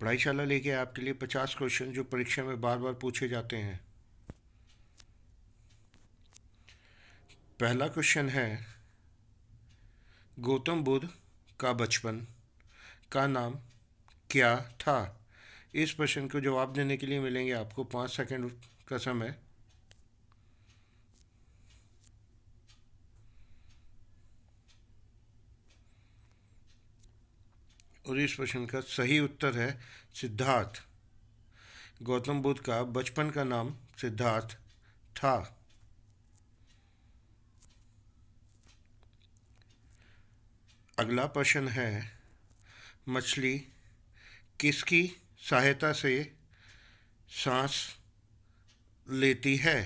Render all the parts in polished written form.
पढ़ाईशाला लेके आपके लिए 50 क्वेश्चन जो परीक्षा में बार बार पूछे जाते हैं। पहला क्वेश्चन है, गौतम बुद्ध का बचपन का नाम क्या था? इस प्रश्न को जवाब देने के लिए मिलेंगे आपको 5 सेकंड का समय। और इस प्रश्न का सही उत्तर है सिद्धार्थ। गौतम बुद्ध का बचपन का नाम सिद्धार्थ था। अगला प्रश्न है, मछली किसकी सहायता से सांस लेती है?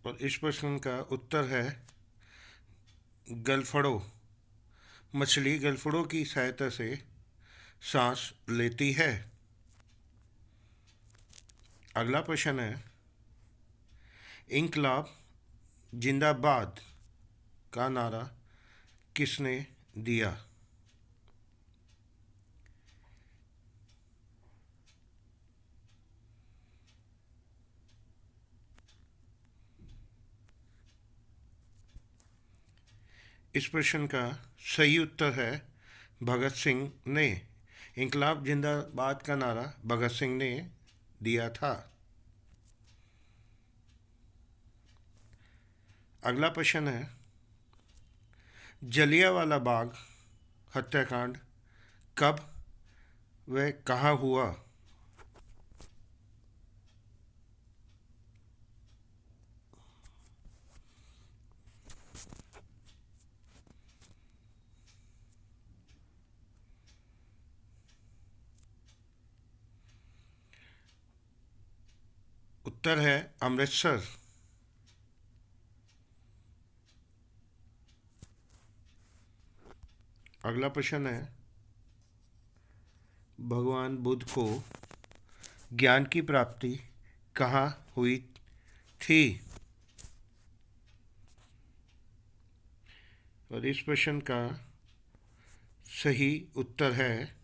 और इस प्रश्न का उत्तर है गलफड़ों। मछली गलफड़ों की सहायता से सांस लेती है। अगला प्रश्न है, इंकलाब जिंदाबाद का नारा किसने दिया? इस प्रश्न का सही उत्तर है भगत सिंह ने। इंकलाब जिंदाबाद का नारा भगत सिंह ने दिया था। अगला प्रश्न है, जलियांवाला बाग हत्याकांड कब व कहाँ हुआ? उत्तर है अमृतसर। अगला प्रश्न है, भगवान बुद्ध को ज्ञान की प्राप्ति कहाँ हुई थी? और इस प्रश्न का सही उत्तर है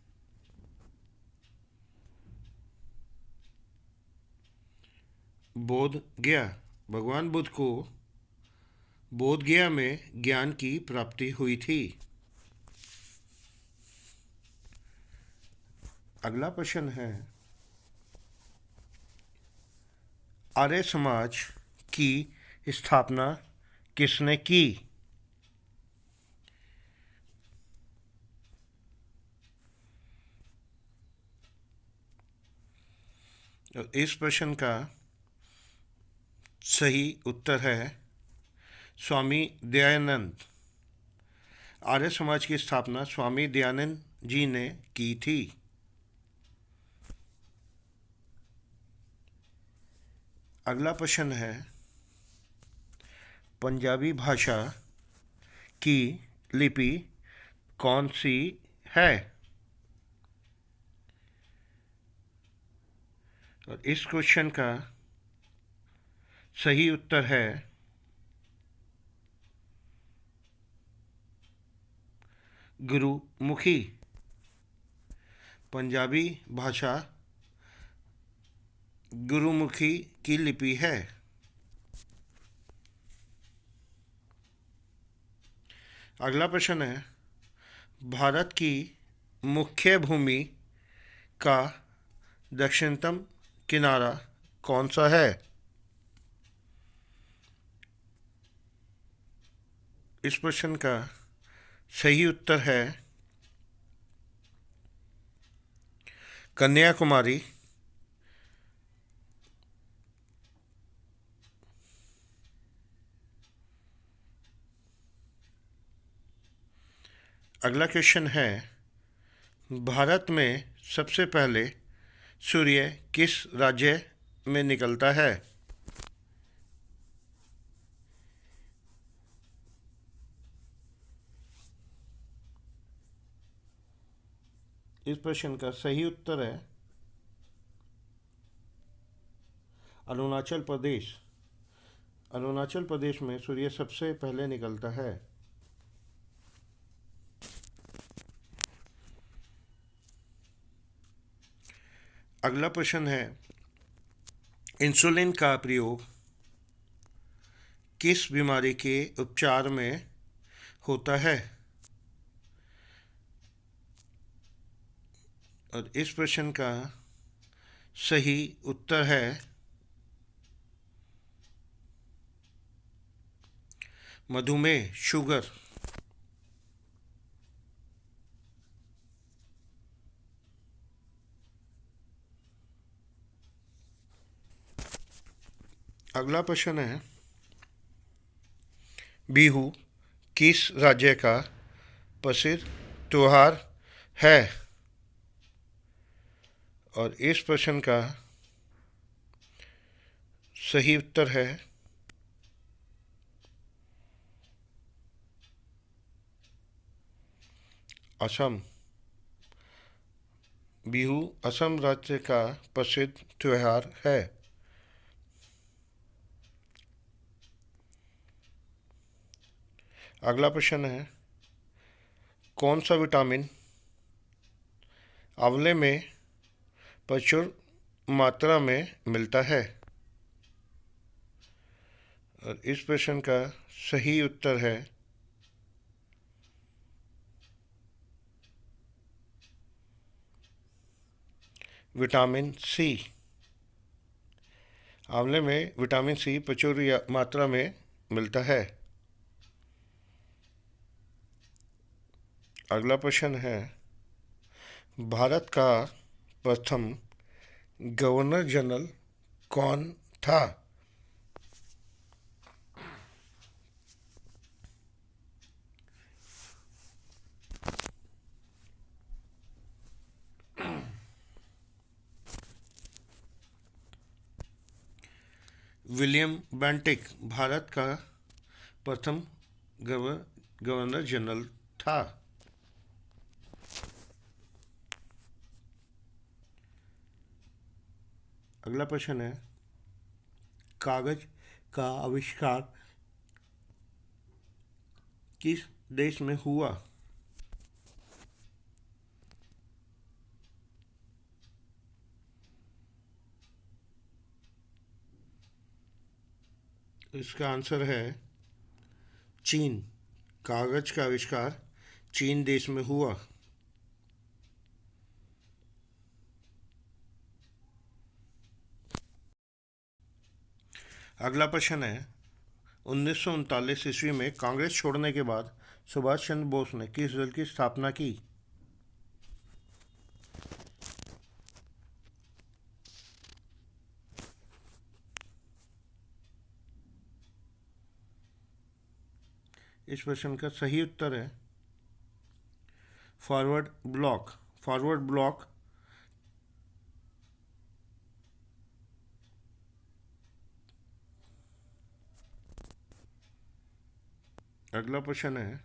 बोध गया। भगवान बुद्ध को बोध गया में ज्ञान की प्राप्ति हुई थी। अगला प्रश्न है, आर्य समाज की स्थापना किसने की? और इस प्रश्न का सही उत्तर है स्वामी दयानंद। आर्य समाज की स्थापना स्वामी दयानंद जी ने की थी। अगला प्रश्न है, पंजाबी भाषा की लिपि कौन सी है? और इस क्वेश्चन का सही उत्तर है गुरुमुखी। पंजाबी भाषा गुरुमुखी की लिपि है। अगला प्रश्न है, भारत की मुख्य भूमि का दक्षिणतम किनारा कौन सा है? इस प्रश्न का सही उत्तर है कन्याकुमारी। अगला क्वेश्चन है, भारत में सबसे पहले सूर्य किस राज्य में निकलता है? इस प्रश्न का सही उत्तर है अरुणाचल प्रदेश। अरुणाचल प्रदेश में सूर्य सबसे पहले निकलता है। अगला प्रश्न है, इंसुलिन का प्रयोग किस बीमारी के उपचार में होता है? और इस प्रश्न का सही उत्तर है मधुमेह, शुगर। अगला प्रश्न है, बिहू किस राज्य का प्रसिद्ध त्योहार है? और इस प्रश्न का सही उत्तर है असम। बिहू असम राज्य का प्रसिद्ध त्योहार है। अगला प्रश्न है, कौन सा विटामिन आंवले में प्रचुर मात्रा में मिलता है? और इस प्रश्न का सही उत्तर है विटामिन सी। आंवले में विटामिन सी प्रचुर मात्रा में मिलता है। अगला प्रश्न है, भारत का प्रथम गवर्नर जनरल कौन था? विलियम बेंटिक भारत का प्रथम गवर्नर जनरल था। अगला प्रश्न है, कागज का आविष्कार किस देश में हुआ? इसका आंसर है चीन। कागज का आविष्कार चीन देश में हुआ। अगला प्रश्न है, 1939 ईस्वी में कांग्रेस छोड़ने के बाद सुभाष चंद्र बोस ने किस दल की स्थापना की? इस प्रश्न का सही उत्तर है फॉरवर्ड ब्लॉक। फॉरवर्ड ब्लॉक अगला प्रश्न है,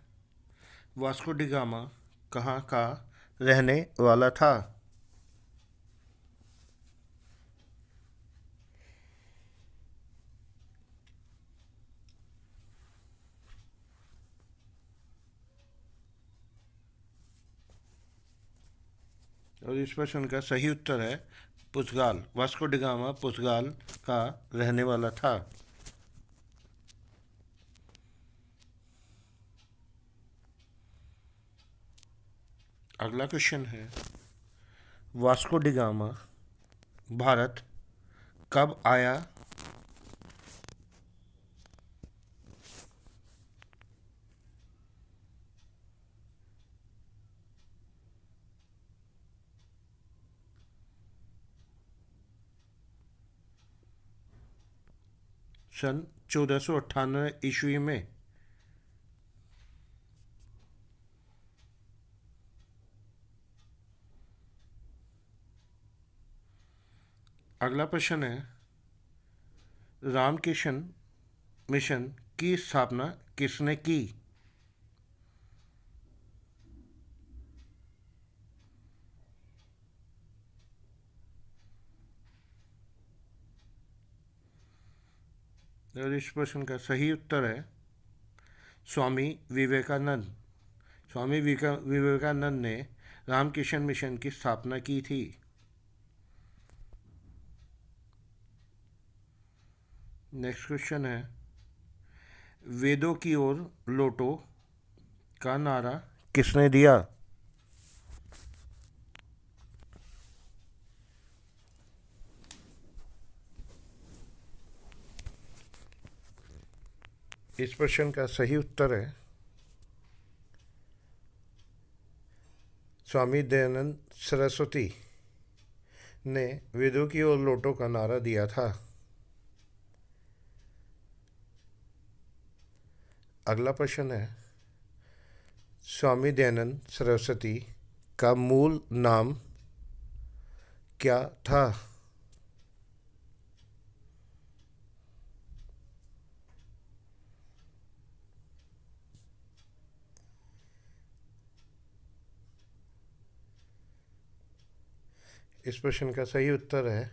वास्को डी गामा कहाँ का रहने वाला था? और इस प्रश्न का सही उत्तर है पुर्तगाल। वास्को डी गामा पुर्तगाल का रहने वाला था। अगला क्वेश्चन है, वास्को डी गामा भारत कब आया? सन 1498 ईस्वी में। अगला प्रश्न है, रामकृष्ण मिशन की स्थापना किसने की? और इस प्रश्न का सही उत्तर है स्वामी विवेकानंद। विवेकानंद ने रामकृष्ण मिशन की स्थापना की थी। नेक्स्ट क्वेश्चन है वेदों की ओर लौटो का नारा किसने दिया? इस प्रश्न का सही उत्तर है स्वामी दयानंद सरस्वती ने वेदों की ओर लौटो का नारा दिया था। अगला प्रश्न है स्वामी दयानंद सरस्वती का मूल नाम क्या था? इस प्रश्न का सही उत्तर है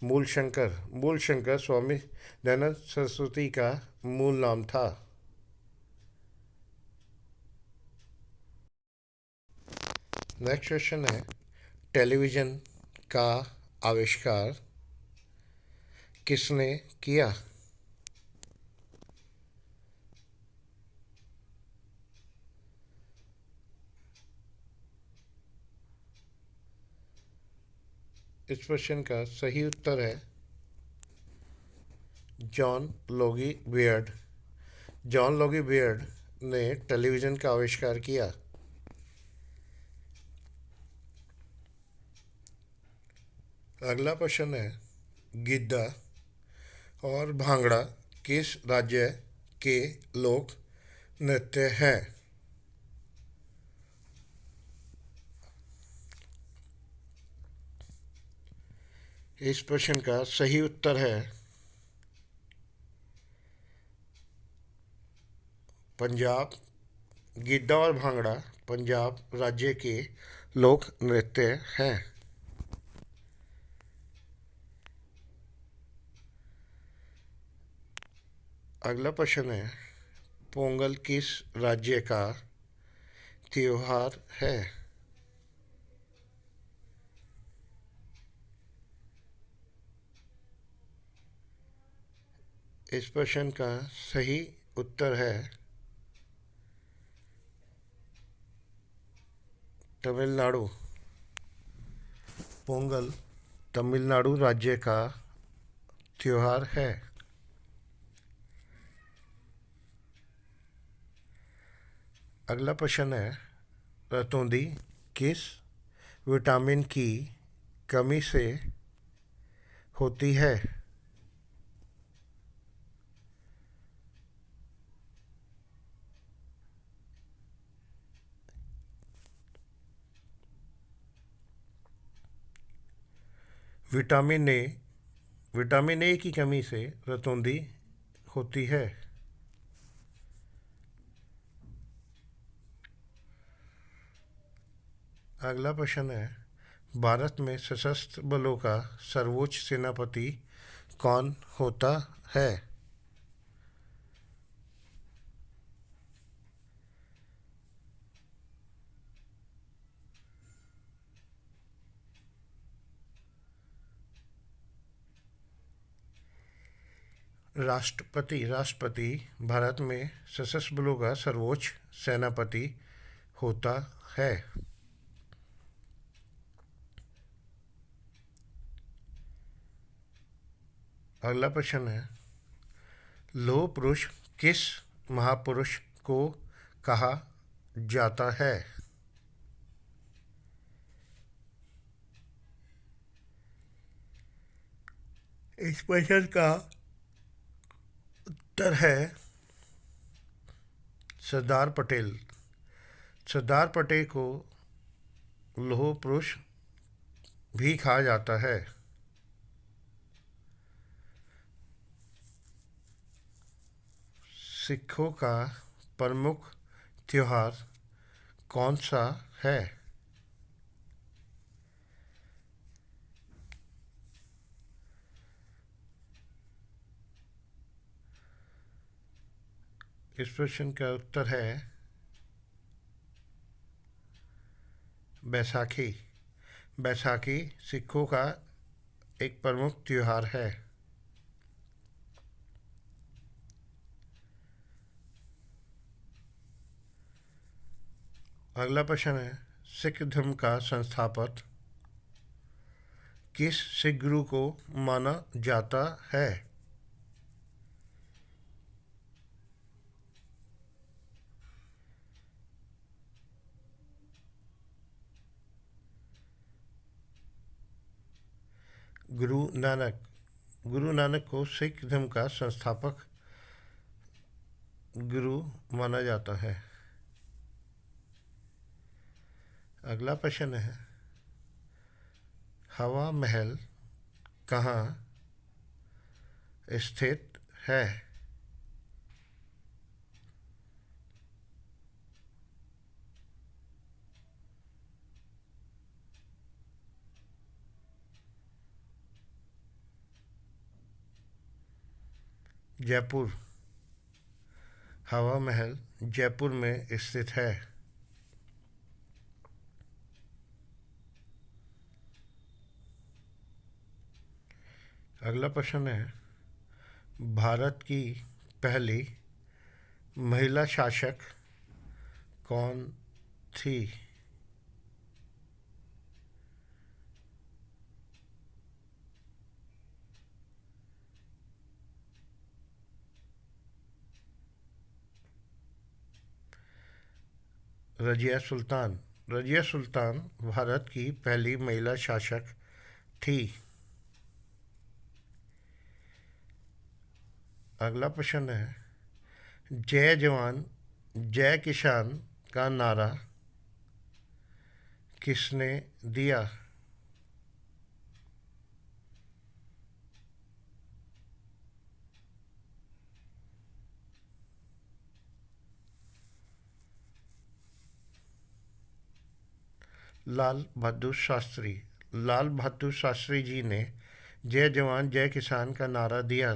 मूलशंकर। मूलशंकर स्वामी दयानंद सरस्वती का मूल नाम था। नेक्स्ट क्वेश्चन है टेलीविज़न का आविष्कार किसने किया? इस प्रश्न का सही उत्तर है John Logie Baird. John Logie Baird ने टेलीविज़न का आविष्कार किया। अगला प्रश्न है गिद्दा और भांगड़ा किस राज्य के लोक नृत्य हैं? इस प्रश्न का सही उत्तर है पंजाब। गिद्दा और भांगड़ा पंजाब राज्य के लोक नृत्य हैं। अगला प्रश्न है पोंगल किस राज्य का त्योहार है? इस प्रश्न का सही उत्तर है तमिलनाडु। पोंगल तमिलनाडु राज्य का त्योहार है। अगला प्रश्न है रतौंधी किस विटामिन की कमी से होती है? विटामिन ए की कमी से रतौंधी होती है। अगला प्रश्न है भारत में सशस्त्र बलों का सर्वोच्च सेनापति कौन होता है? राष्ट्रपति भारत में सशस्त्र बलों का सर्वोच्च सेनापति होता है। अगला प्रश्न है लौह पुरुष किस महापुरुष को कहा जाता है? इस प्रश्न का उत्तर है सरदार पटेल। सरदार पटेल को लौह पुरुष भी कहा जाता है। सिखों का प्रमुख त्योहार कौन सा है? इस प्रश्न का उत्तर है बैसाखी। बैसाखी सिखों का एक प्रमुख त्योहार है। अगला प्रश्न है, सिख धर्म का संस्थापक किस सिख गुरु को माना जाता है? गुरु नानक। गुरु नानक को सिख धर्म का संस्थापक गुरु माना जाता है। अगला प्रश्न है, हवा महल कहाँ स्थित है? जयपुर। हवा महल जयपुर में स्थित है। अगला प्रश्न है, भारत की पहली महिला शासक कौन थी? रजिया सुल्तान। रजिया सुल्तान भारत की पहली महिला शासक थी। अगला प्रश्न है, जय जवान जय किसान का नारा किसने दिया? लाल बहादुर शास्त्री। लाल बहादुर शास्त्री जी ने जय जवान जय किसान का नारा दिया।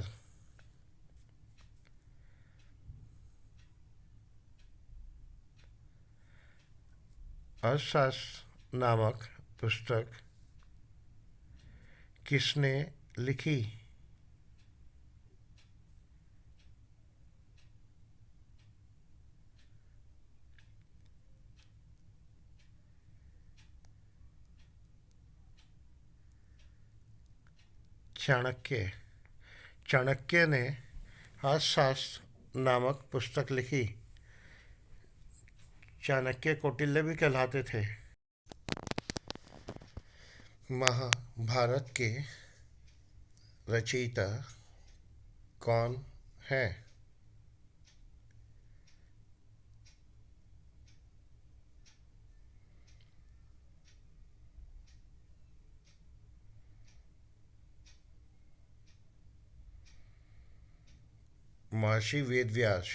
अर्थशास्त्र नामक पुस्तक किसने लिखी? चाणक्य। चाणक्य ने अर्थशास्त्र नामक पुस्तक लिखी। चाणक्य कौटिल्य भी कहलाते थे। महाभारत के रचयिता कौन है? महर्षि वेदव्यास।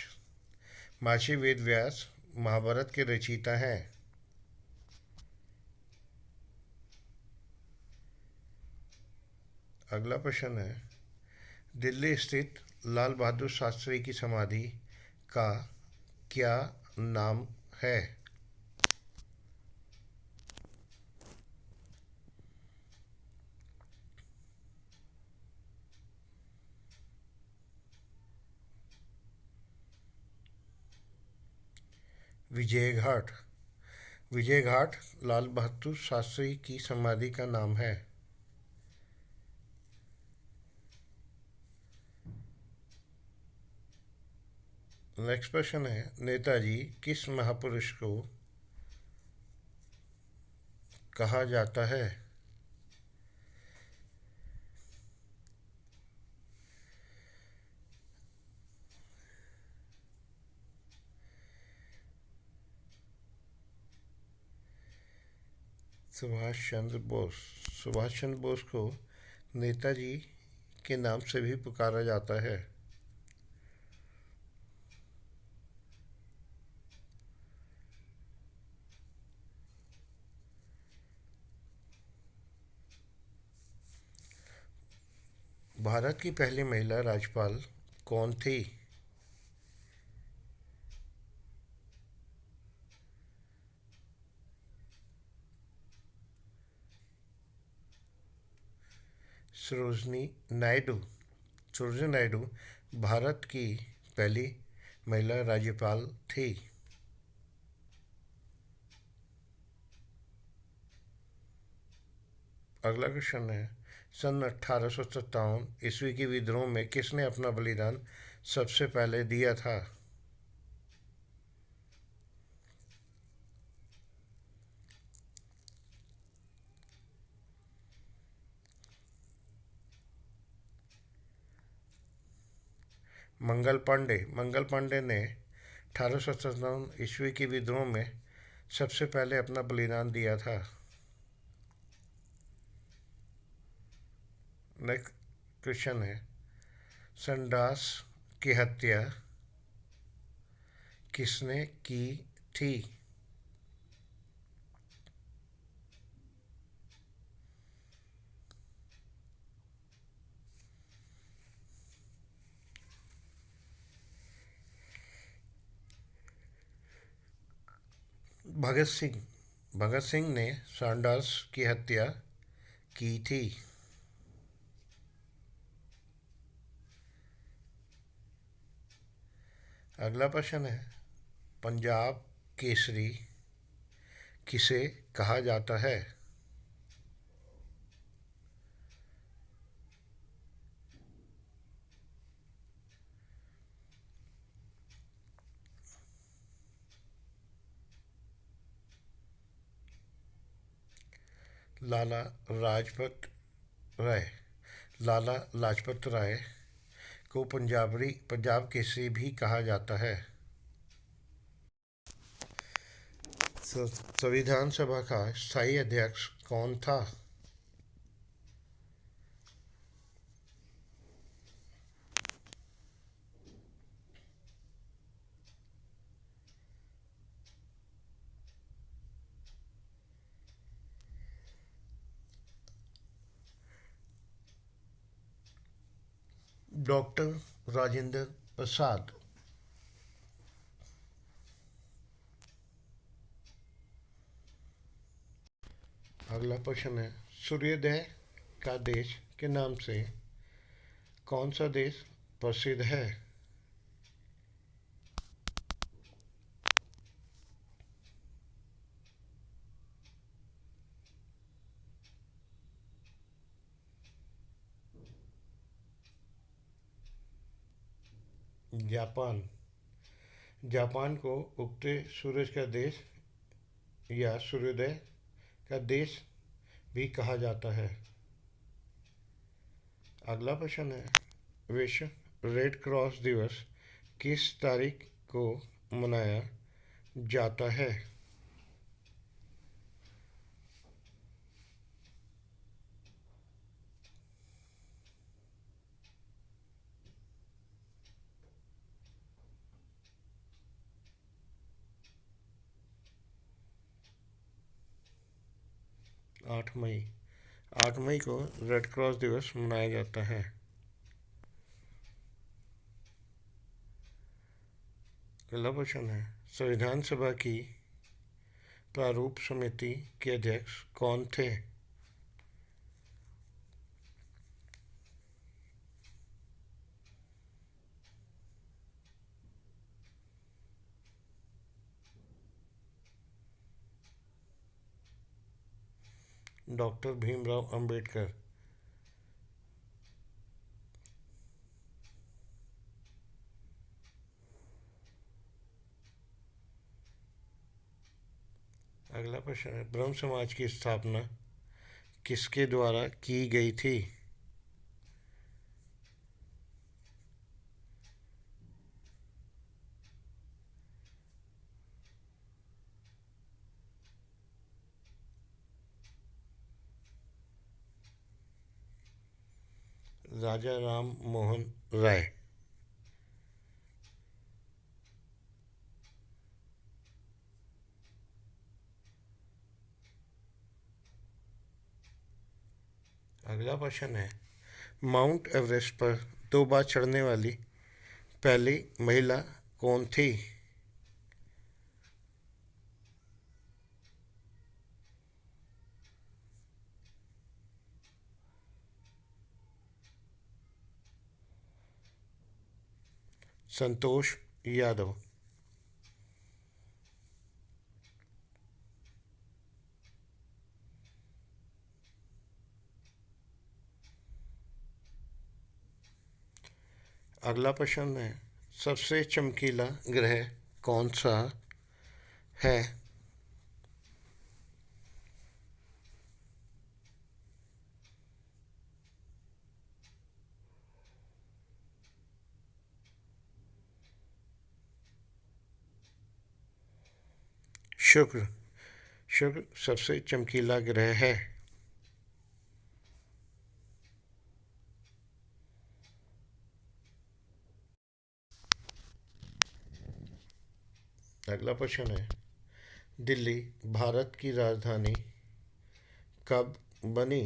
महर्षि वेदव्यास महाभारत के रचयिता हैं। अगला प्रश्न है, दिल्ली स्थित लाल बहादुर शास्त्री की समाधि का क्या नाम है? विजय घाट। विजय घाट लाल बहादुर शास्त्री की समाधि का नाम है। नेक्स्ट प्रश्न है, नेताजी किस महापुरुष को कहा जाता है? सुभाष चंद्र बोस। सुभाष चंद्र बोस को नेताजी के नाम से भी पुकारा जाता है। भारत की पहली महिला राज्यपाल कौन थी? सरोजनी नायडू। सरोजनी नायडू भारत की पहली महिला राज्यपाल थी। अगला क्वेश्चन है, सन 1857 ईस्वी की विद्रोह में किसने अपना बलिदान सबसे पहले दिया था? मंगल पांडे। मंगल पांडे ने 1857 ईस्वी की विद्रोह में सबसे पहले अपना बलिदान दिया था। नेक्स्ट क्वेश्चन है, सन्डास की हत्या किसने की थी? भगत सिंह। भगत सिंह ने सन्डास की हत्या की थी। अगला प्रश्न है, पंजाब केसरी किसे कहा जाता है? लाला लाजपत राय। लाला लाजपत राय को पंजाब केसरी भी कहा जाता है। संविधान सभा का स्थायी अध्यक्ष कौन था? डॉक्टर राजेंद्र प्रसाद। अगला प्रश्न है, सूर्योदय का देश के नाम से कौन सा देश प्रसिद्ध है? जापान। जापान को उगते सूरज का देश या सूर्योदय का देश भी कहा जाता है। अगला प्रश्न है, विश्व रेड क्रॉस दिवस किस तारीख को मनाया जाता है? 8 मई। 8 मई को रेड क्रॉस दिवस मनाया जाता है। अगला प्रश्न है, संविधान सभा की प्रारूप समिति के अध्यक्ष कौन थे? डॉक्टर भीमराव अंबेडकर। अगला प्रश्न है, ब्रह्म समाज की स्थापना किसके द्वारा की गई थी? राजा राम मोहन राय। अगला प्रश्न है, माउंट एवरेस्ट पर 2 बार चढ़ने वाली पहली महिला कौन थी? संतोष यादव। अगला प्रश्न है, सबसे चमकीला ग्रह कौन सा है? शुक्र। शुक्र सबसे चमकीला ग्रह है। अगला प्रश्न है, दिल्ली भारत की राजधानी कब बनी?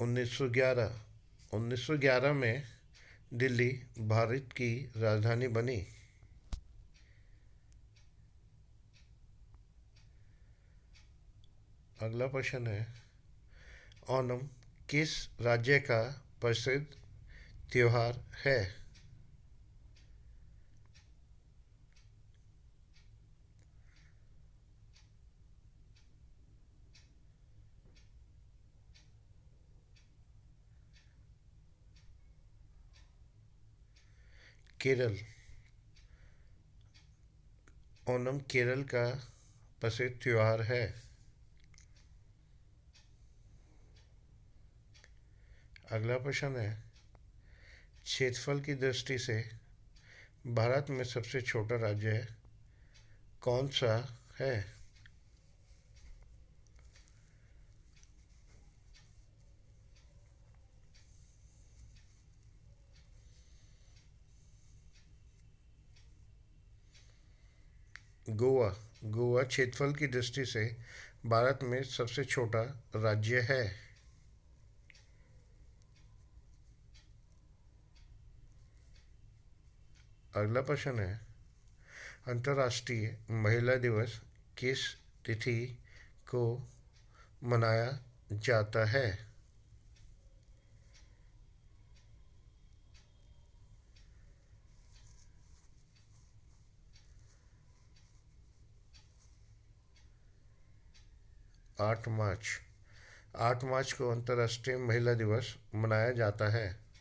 उन्नीस सौ ग्यारह। 1911 में दिल्ली भारत की राजधानी बनी। अगला प्रश्न है, ओणम किस राज्य का प्रसिद्ध त्योहार है? केरल। ओणम केरल का प्रसिद्ध त्योहार है। अगला प्रश्न है, क्षेत्रफल की दृष्टि से भारत में सबसे छोटा राज्य कौन सा है? गोवा। गोवा क्षेत्रफल की दृष्टि से भारत में सबसे छोटा राज्य है। अगला प्रश्न है, अंतर्राष्ट्रीय महिला दिवस किस तिथि को मनाया जाता है? 8 मार्च। 8 मार्च को अंतर्राष्ट्रीय महिला दिवस मनाया जाता है।